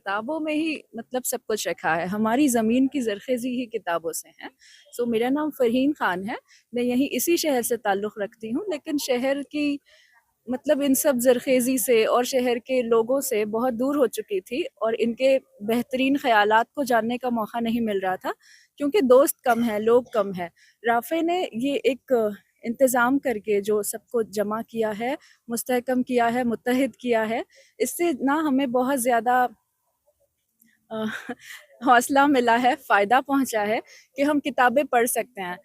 किताबों में ही मतलब सब कुछ रखा है। हमारी ज़मीन की ज़रख़ेज़ी ही किताबों से है। मेरा नाम फ़रहीन ख़ान है। मैं यहीं इसी शहर से ताल्लुक़ रखती हूँ, लेकिन शहर की मतलब इन सब ज़रख़ेज़ी से और शहर के लोगों से बहुत दूर हो चुकी थी और इनके बेहतरीन ख़यालात को जानने का मौका नहीं मिल रहा था, क्योंकि दोस्त कम हैं, लोग कम हैं। राफ़े ने ये एक इंतज़ाम करके जो सबको जमा किया है, मुस्तहकम किया है, मुत्तहिद किया है, इससे ना हमें बहुत ज़्यादा अ, हौसला मिला है, फ़ायदा पहुँचा है कि हम किताबें पढ़ सकते हैं।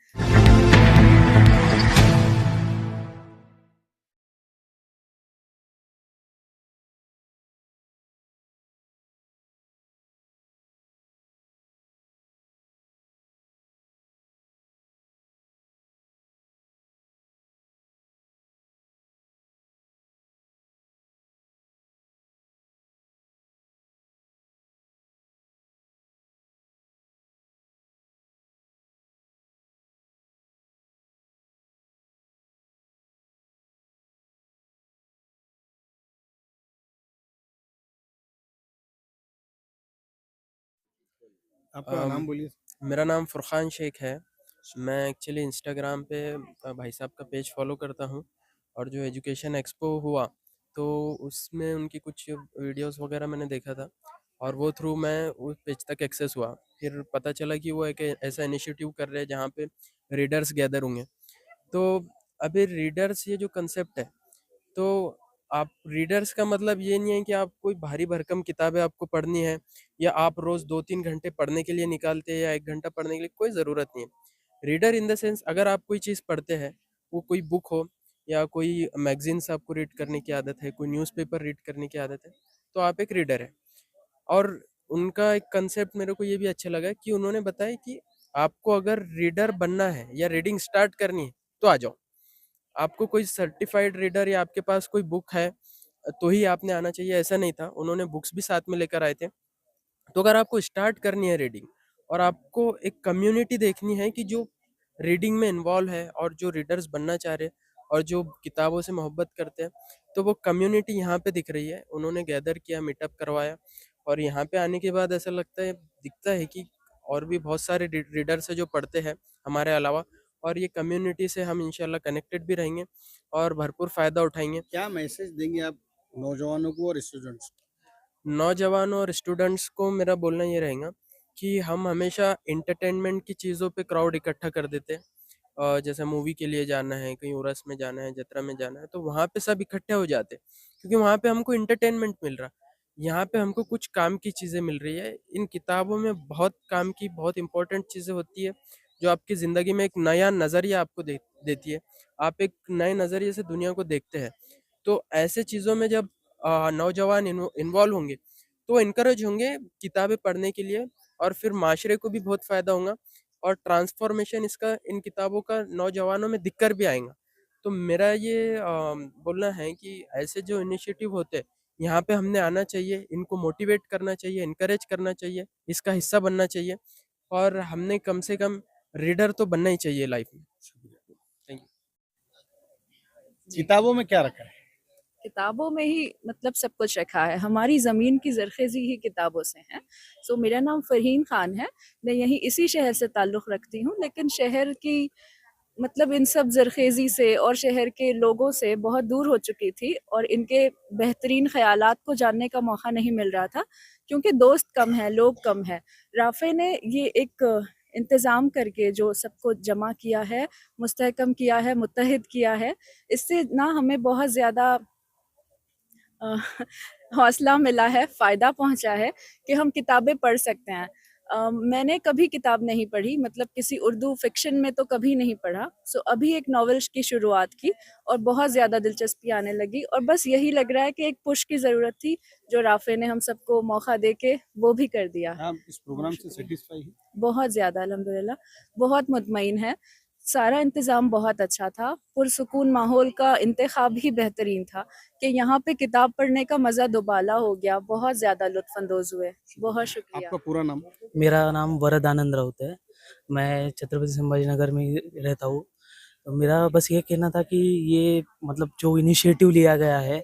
आपका नाम बोलिए। मेरा नाम फुरखान शेख है। मैं एक्चुअली इंस्टाग्राम पे भाई साहब का पेज फॉलो करता हूँ, और जो एजुकेशन एक्सपो हुआ तो उसमें उनकी कुछ वीडियोस वगैरह मैंने देखा था, और वो थ्रू मैं उस पेज तक एक्सेस हुआ। फिर पता चला कि वो एक ऐसा इनिशिएटिव कर रहे हैं जहाँ पे रीडर्स गैदर होंगे। तो अभी रीडर्स ये जो कंसेप्ट है, तो आप रीडर्स का मतलब ये नहीं है कि आप कोई भारी भरकम किताबें आपको पढ़नी है, या आप रोज 2-3 घंटे पढ़ने के लिए निकालते हैं, या 1 घंटा पढ़ने के लिए, कोई ज़रूरत नहीं है। रीडर इन द सेंस, अगर आप कोई चीज़ पढ़ते हैं, वो कोई बुक हो या कोई मैगजीन्स आपको रीड करने की आदत है, कोई न्यूज़पेपर रीड करने की आदत है, तो आप एक रीडर है। और उनका एक कंसेप्ट मेरे को ये भी अच्छा लगा कि उन्होंने बताया कि आपको अगर रीडर बनना है या रीडिंग स्टार्ट करनी है तो आ जाओ। आपको कोई सर्टिफाइड रीडर या आपके पास कोई बुक है तो ही आपने आना चाहिए, ऐसा नहीं था। उन्होंने बुक्स भी साथ में लेकर आए थे। तो अगर आपको स्टार्ट करनी है रीडिंग, और आपको एक कम्युनिटी देखनी है कि जो रीडिंग में इन्वॉल्व है और जो रीडर्स बनना चाह रहे हैं और जो किताबों से मोहब्बत करते हैं, तो वो कम्युनिटी यहाँ पे दिख रही है। उन्होंने गैदर किया, मीटअप करवाया, और यहाँ पे आने के बाद ऐसा लगता है, दिखता है कि और भी बहुत सारे रीडर्स है जो पढ़ते हैं हमारे अलावा, और ये कम्युनिटी से हम इंशाल्लाह कनेक्टेड भी रहेंगे और भरपूर फ़ायदा उठाएंगे। क्या मैसेज देंगे आप नौजवानों को और स्टूडेंट्स को? नौजवानों और स्टूडेंट्स को मेरा बोलना ये रहेगा कि हम हमेशा इंटरटेनमेंट की चीज़ों पे क्राउड इकट्ठा कर देते हैं। जैसे मूवी के लिए जाना है, कहीं उरस में जाना है, जत्रा में जाना है, तो वहाँ पे सब इकट्ठे हो जाते हैं, क्योंकि वहाँ पे हमको इंटरटेनमेंट मिल रहा। यहाँ पे हमको कुछ काम की चीज़ें मिल रही है। इन किताबों में बहुत काम की, बहुत इंपॉर्टेंट चीज़ें होती है, जो आपकी ज़िंदगी में एक नया नज़रिया आपको देती है। आप एक नए नज़रिए से दुनिया को देखते हैं। तो ऐसे चीज़ों में जब नौजवान इन्वॉल्व होंगे, तो इनकरेज होंगे किताबें पढ़ने के लिए, और फिर माशरे को भी बहुत फ़ायदा होगा, और ट्रांसफॉर्मेशन इसका, इन किताबों का नौजवानों में दिखकर भी आएगा। तो मेरा ये बोलना है कि ऐसे जो इनिशिएटिव होते हैं, यहाँ पे हमने आना चाहिए, इनको मोटिवेट करना चाहिए, इनकरेज करना चाहिए, इसका हिस्सा बनना चाहिए, और हमने कम से कम रीडर तो बनना ही चाहिए लाइफ में। Thank you. किताबों में क्या रखा है? किताबों में ही मतलब सब कुछ रखा है। हमारी ज़मीन की ज़रख़ेज़ी ही किताबों से है। मेरा नाम फ़रहीन ख़ान है। मैं यहीं इसी शहर से ताल्लुक़ रखती हूँ, लेकिन शहर की मतलब इन सब ज़रख़ेज़ी से और शहर के लोगों से बहुत दूर हो चुकी थी और इनके बेहतरीन ख़यालात को जानने का मौका नहीं मिल रहा था, क्योंकि दोस्त कम हैं, लोग कम हैं। राफ़े ने ये एक इंतज़ाम करके जो सबको जमा किया है, मुस्तहकम किया है, मुत्तहिद किया है, इससे ना हमें बहुत ज़्यादा अ, हौसला मिला है, फ़ायदा पहुँचा है कि हम किताबें पढ़ सकते हैं। मैंने कभी किताब नहीं पढ़ी, मतलब किसी उर्दू फ़िक्शन में तो कभी नहीं पढ़ा। अभी एक नॉवेल की शुरुआत की और बहुत ज़्यादा दिलचस्पी आने लगी, और बस यही लग रहा है कि एक पुश की ज़रूरत थी, जो राफ़े ने हम सबको मौका दे के वो भी कर दिया। आप इस प्रोग्राम बहुत से शुक्रिया। सैटिस्फाई हैं? बहुत ज़्यादा अल्हम्दुलिल्लाह, बहुत मुतमईन है। सारा इंतज़ाम बहुत अच्छा था, पुरसुकून माहौल का इंतख़ाब ही बेहतरीन था कि यहाँ पे किताब पढ़ने का मज़ा दुबाला हो गया, बहुत ज़्यादा लुत्फ़अंदोज़ हुए। बहुत शुक्रिया। आपका पूरा नाम? मेरा नाम वरद आनंद राउत है। मैं छत्रपति संभाजी नगर में ही रहता हूँ। तो मेरा बस ये कहना था कि ये मतलब जो इनिशिएटिव लिया गया है,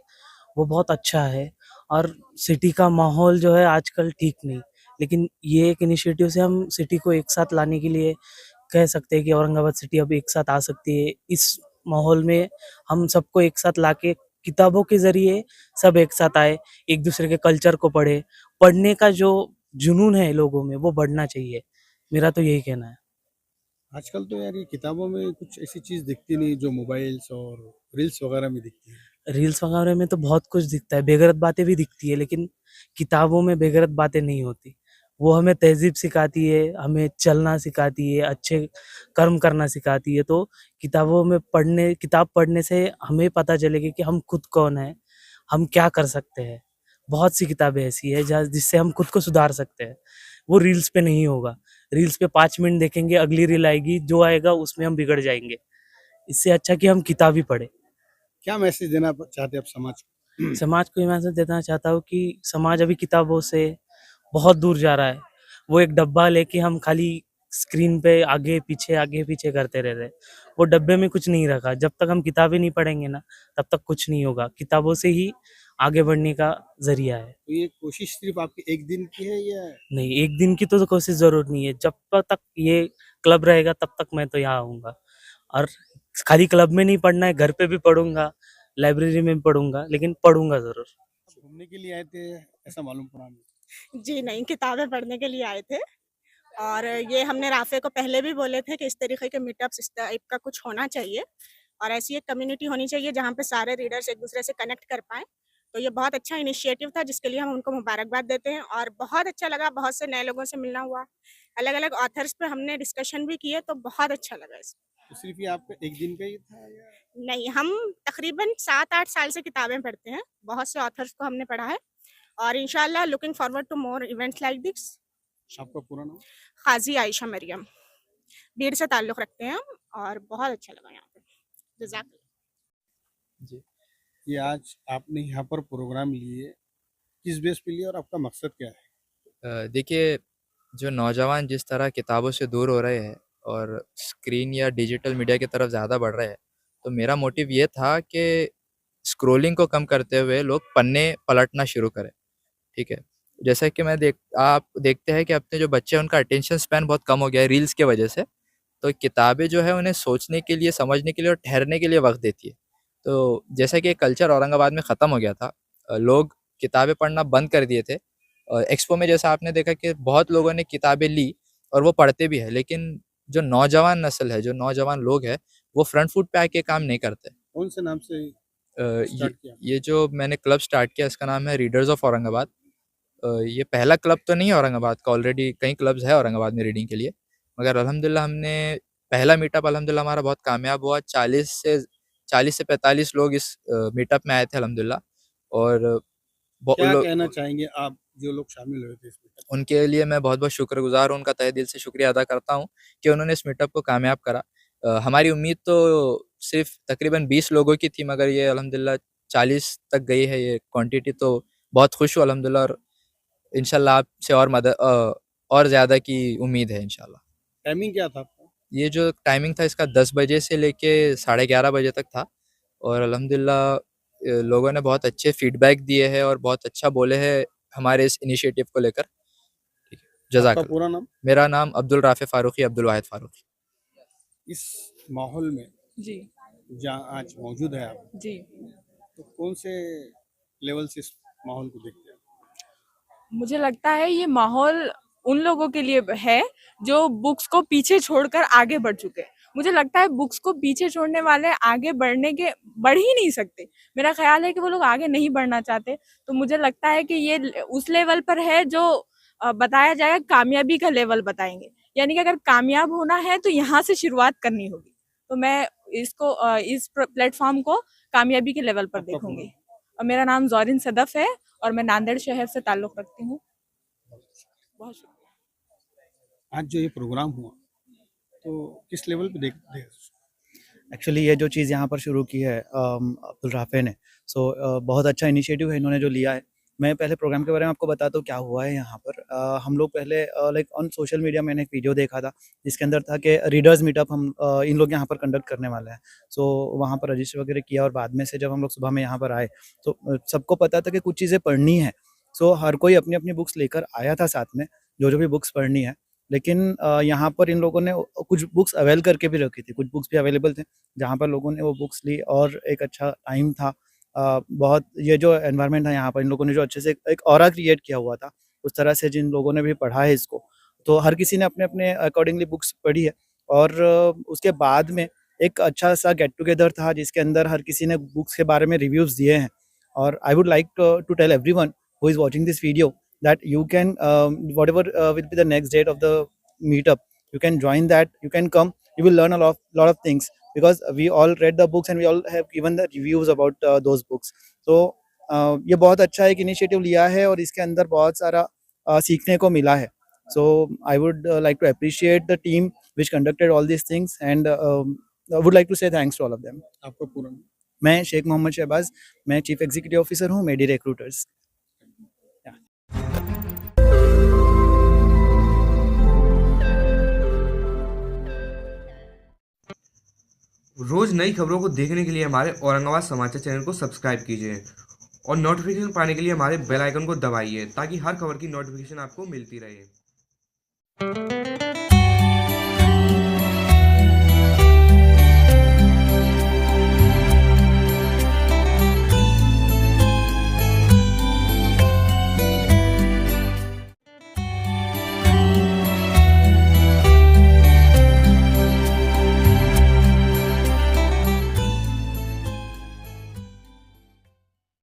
वो बहुत अच्छा है, और सिटी का माहौल जो है आजकल ठीक नहीं। लेकिन ये एक इनिशिएटिव से हम सिटी को एक साथ लाने के लिए कह सकते हैं कि औरंगाबाद सिटी अब एक साथ आ सकती है। इस माहौल में हम सबको एक साथ लाके किताबों के ज़रिए सब एक साथ आए, एक दूसरे के कल्चर को पढ़े। पढ़ने का जो जुनून है लोगों में वो बढ़ना चाहिए। मेरा तो यही कहना है। आजकल तो यार ये किताबों में कुछ ऐसी चीज़ दिखती नहीं जो मोबाइल्स और रील्स वगैरह में दिखती है। रील्स वगैरह में तो बहुत कुछ दिखता है, बेगरत बातें भी दिखती है, लेकिन किताबों में बेगरत बातें नहीं होती। वो हमें तहज़ीब सिखाती है, हमें चलना सिखाती है, अच्छे कर्म करना सिखाती है। तो किताब पढ़ने से हमें पता चलेगा कि हम खुद कौन हैं, हम क्या कर सकते हैं। बहुत सी किताबें ऐसी हैं जहाँ जिससे हम खुद को सुधार सकते हैं। वो रील्स पे नहीं होगा। रील्स पे 5 मिनट देखेंगे, अगली रील आएगी, जो आएगा उसमें हम बिगड़ जाएँगे। इससे अच्छा कि हम किताब ही पढ़ें। क्या मैसेज देना चाहते हैं आप समाज को? समाज को ये मैसेज देना चाहता हूँ कि समाज अभी किताबों से बहुत दूर जा रहा है। वो एक डब्बा लेके हम खाली स्क्रीन पे आगे पीछे करते रह रहे हैं। वो डब्बे में कुछ नहीं रखा। जब तक हम किताबें नहीं पढ़ेंगे ना, तब तक कुछ नहीं होगा। किताबों से ही आगे बढ़ने का ज़रिया है। तो ये कोशिश सिर्फ आपकी एक दिन की है या नहीं, एक दिन की तो कोशिश ज़रूर नहीं है। जब तक ये क्लब रहेगा तब तक मैं तो यहाँ आऊँगा। और खाली क्लब में नहीं पढ़ना है, घर पे भी पढ़ूँगा, लाइब्रेरी में भी पढ़ूँगा, लेकिन पढ़ूँगा ज़रूर। घूमने के लिए आए थे ऐसा मालूम पड़ा हमें। जी नहीं, किताबें पढ़ने के लिए आए थे और ये हमने राफ़े को पहले भी बोले थे कि इस तरीके के मीटअप्स इस टाइप का कुछ होना चाहिए और ऐसी एक कम्युनिटी होनी चाहिए जहाँ पे सारे रीडर्स एक-दूसरे से कनेक्ट कर पाएँ। तो ये बहुत अच्छा इनिशिएटिव था जिसके लिए हम उनको मुबारकबाद देते हैं और बहुत अच्छा लगा, बहुत से नए लोगों से मिलना हुआ। अलग-अलग ऑथर्स पे हमने डिस्कशन भी किए तो बहुत अच्छा लगा इसमें। तो सिर्फ ये आपका एक दिन का ही था या नहीं, हम तकरीबन 7-8 साल से किताबें पढ़ते हैं, बहुत से ऑथर्स को हमने पढ़ा है और इंशाल्लाह looking forward to more events like this. आपका पूरा नाम? क़ाज़ी आयशा मरियम, बीड़ से ताल्लुक़ रखते हैं हम और बहुत अच्छा लगा यहाँ पे। जज़ाकल्लाह। जी। ये आज आपने यहाँ पर प्रोग्राम लिए, किस बेस पे लिया और आपका मकसद क्या है? देखिए, जो नौजवान जिस तरह किताबों से दूर हो रहे हैं और स्क्रीन या डिजिटल मीडिया की तरफ ज़्यादा बढ़ रहे हैं, तो मेरा मोटिव ये था कि स्क्रॉलिंग को कम करते हुए लोग पन्ने पलटना शुरू करें, ठीक है? जैसा कि आप देखते हैं कि अपने जो बच्चे हैं उनका अटेंशन स्पैन बहुत कम हो गया है रील्स की वजह से, तो किताबें जो है उन्हें सोचने के लिए, समझने के लिए और ठहरने के लिए वक़्त देती है। तो जैसा कि ये कल्चर औरंगाबाद में ख़त्म हो गया था, लोग किताबें पढ़ना बंद कर दिए थे। एक्सपो में जैसा आपने देखा कि बहुत लोगों ने किताबें ली और वो पढ़ते भी हैं, लेकिन जो नौजवान नस्ल है, जो नौजवान लोग हैं, वो फ्रंट फुट पे आके काम नहीं करते। कौन से नाम से ये स्टार्ट किया? ये जो मैंने क्लब स्टार्ट किया इसका नाम है रीडर्स ऑफ औरंगाबाद। ये पहला क्लब तो नहीं है औरंगाबाद का, ऑलरेडी कई क्लब्स है औरंगाबाद में रीडिंग के लिए, मगर अल्हम्दुलिल्लाह हमने पहला मीटअप अल्हम्दुलिल्लाह हमारा बहुत कामयाब हुआ। 40 से 45 लोग इस मीटअप में आए थे अल्हम्दुलिल्लाह। और क्या लो कहना चाहेंगे आप जो लोग शामिल हुए थे इस मीटअप में? उनके लिए मैं बहुत-बहुत शुक्रगुज़ार हूँ, उनका तहे दिल से शुक्रिया अदा करता हूँ कि उन्होंने इस मीटअप को कामयाब करा। हमारी उम्मीद तो सिर्फ़ तकरीबन 20 लोगों की थी, मगर ये अल्हम्दुलिल्लाह 40 तक गई है ये क्वांटिटी, तो बहुत खुश हूँ अल्हम्दुलिल्लाह। और इंशाल्लाह आपसे और ज़्यादा की उम्मीद है इंशाल्लाह। टाइमिंग क्या था आपका? ये जो टाइमिंग था इसका 10 बजे से लेके साढ़े 11 बजे तक था और अल्हम्दुलिल्लाह लोगों ने बहुत अच्छे फीडबैक दिए हैं और बहुत अच्छा बोले हैं हमारे इस इनिशिएटिव को लेकर। ठीक है, आपका जज़ाकल्लाह। पूरा नाम? मेरा नाम अब्दुल राफ़े फ़ारूक़ी, अब्दुल वाहिद फ़ारूक़ी। इस माहौल में जी जहाँ आज मौजूद है आप, जी तो कौन से लेवल से इस माहौल को देखते हैं? मुझे लगता है ये माहौल उन लोगों के लिए है जो बुक्स को पीछे छोड़कर आगे बढ़ चुके हैं। मुझे लगता है बुक्स को पीछे छोड़ने वाले आगे बढ़ ही नहीं सकते। मेरा ख्याल है कि वो लोग आगे नहीं बढ़ना चाहते। तो मुझे लगता है कि ये उस लेवल पर है जो बताया जाएगा, कामयाबी का लेवल बताएंगे। यानी कि अगर कामयाब होना है तो यहाँ से शुरुआत करनी होगी। तो मैं इस प्लेटफॉर्म को कामयाबी के लेवल पर आपका देखूंगी। पूरा? और मेरा नाम ज़ौरिन सदफ है और मैं नांदेड़ शहर से ताल्लुक़ रखती हूँ। बहुत शुक्रिया। आज जो ये प्रोग्राम हुआ, तो किस लेवल पे देख एक्चुअली ये जो चीज़ यहाँ पर शुरू की है अब्दुल राफ़े ने, बहुत अच्छा इनिशिएटिव है इन्होंने जो लिया है। मैं पहले प्रोग्राम के बारे में आपको बताता हूँ क्या हुआ है यहाँ पर। हम लोग पहले लाइक ऑन सोशल मीडिया मैंने एक वीडियो देखा था जिसके अंदर था कि रीडर्स मीटअप हम इन लोग यहाँ पर कंडक्ट करने वाले हैं। सो वहाँ पर रजिस्टर वगैरह किया और बाद में से जब हम लोग सुबह में यहाँ पर आए तो सबको पता था कि कुछ चीज़ें पढ़नी है। सो हर कोई अपनी अपनी बुक्स लेकर आया था साथ में, जो भी बुक्स पढ़नी है। लेकिन यहाँ पर इन लोगों ने कुछ बुक्स अवेल करके भी रखी थी, कुछ बुक्स भी अवेलेबल थे जहाँ पर लोगों ने वो बुक्स ली और एक अच्छा टाइम था। बहुत ये जो एनवायरनमेंट है यहाँ पर इन लोगों ने जो अच्छे से एक ऑरा क्रिएट किया हुआ था, उस तरह से जिन लोगों ने भी पढ़ा है इसको, तो हर किसी ने अपने-अपने अकॉर्डिंगली बुक्स पढ़ी है। और उसके बाद में एक अच्छा-सा गेट टुगेदर था जिसके अंदर हर किसी ने बुक्स के बारे में रिव्यूज़ दिए हैं। और I would like to tell everyone who is watching this video that you can whatever will be the next date of the meetup, you can join that, you can come, you will learn a lot of things because we all read the books and we all have given the reviews about those books. So ये बहुत अच्छा एक initiative लिया है और इसके अंदर बहुत सारा सीखने को मिला है. So I would like to appreciate the team which conducted all these things and I would like to say thanks to all of them. आपका पूरा नाम? मैं शेख मोहम्मद शहबाज, मैं चीफ एग्जीक्यूटिव ऑफिसर हूँ मेडी रिक्रूटर्स. रोज नई खबरों को देखने के लिए हमारे औरंगाबाद समाचार चैनल को सब्सक्राइब कीजिए और नोटिफिकेशन पाने के लिए हमारे बेल आइकन को दबाइए ताकि हर खबर की नोटिफिकेशन आपको मिलती रहे।